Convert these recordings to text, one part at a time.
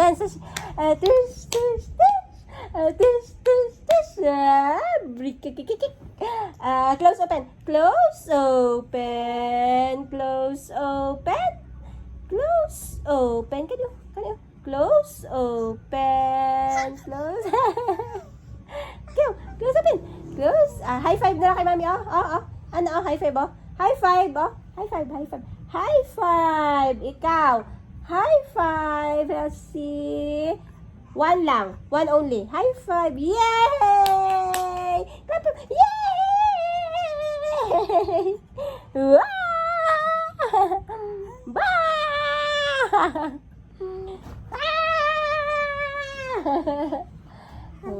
Dance. Tish, tish, tish. Tish, tish, tish. Break, kick, kick, kick. Close, open. Close, open. Close, open. Close, open. Kanyo. Close, open. Close. Close, open. Close. High five na lang kay mami. Ano, high five, High five, High five, high five. High five. Ikaw. High five. Let's see. One lang. One only. High five. Yay! Clap. Yay! Wow! Bah!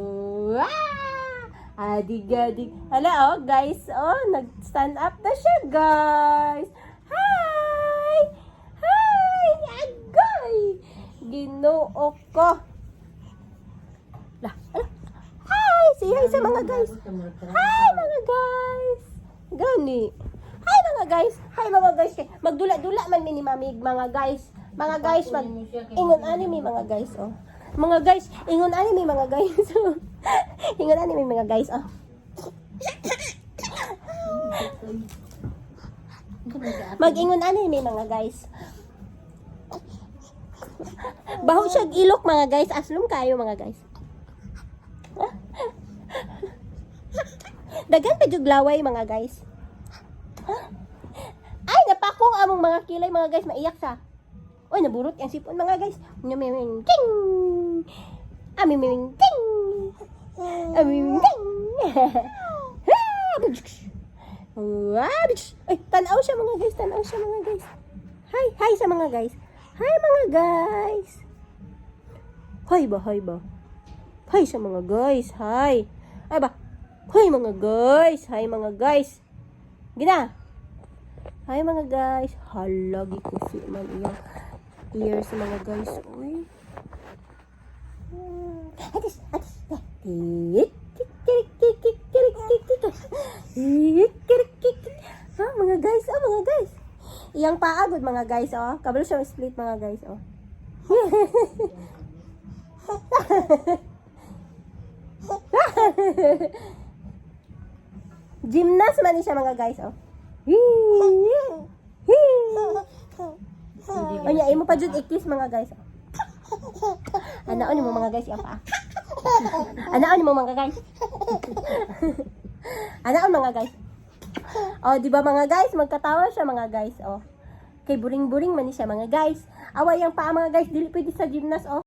Wow! Adig-adig. Hala, guys, nag-stand up na siya, guys. Hi! Hi! Agay! Ginoo ko. Hi! Say hi sa mga guys. Hi, mga guys. Gani. Hi, mga guys. Hi, mga guys. Magdula-dula man ni mami, mga guys. Mga guys, ingon anime, mga guys, Mga guys, ingon anime, mga guys. Ingon anime, mga guys, Mag-ingon anime, mga guys. Baho siya ilok, mga guys. Aslom kayo, mga guys. Dagan pa jug laway, mga guys. Ay, napakong among mga kilay, mga guys. Maiyak sa. Oy, naburot yung sipon, mga guys. Miming ting. Miming ting. Miming ting. Ay, tanaw siya, mga guys. Tanaw siya, mga guys. Hi, hi sa mga guys. Hi, mga guys. Hi ba, hi ba. Hi sa mga guys. Hi. Ay ba. Hi, mga guys. Hi, mga guys. Gina. Hi, mga guys. Halagi ko si man iyang ears sa mga guys. Uy. Atis. Mga guys, mga guys. Iyang paagod, mga guys, Kabalo siya split, mga guys, Gymnast man siya, mga guys, Anya, imo pa jud ikis, mga guys. Anaon mo, mga guys, iyang paa. Anaon mo, mga guys. Anaon, mga guys. Di ba, mga guys, magkatawa siya, mga guys, Kay buring-buring man siya, mga guys. Away ang paa, mga guys, dili pwede sa gymnast,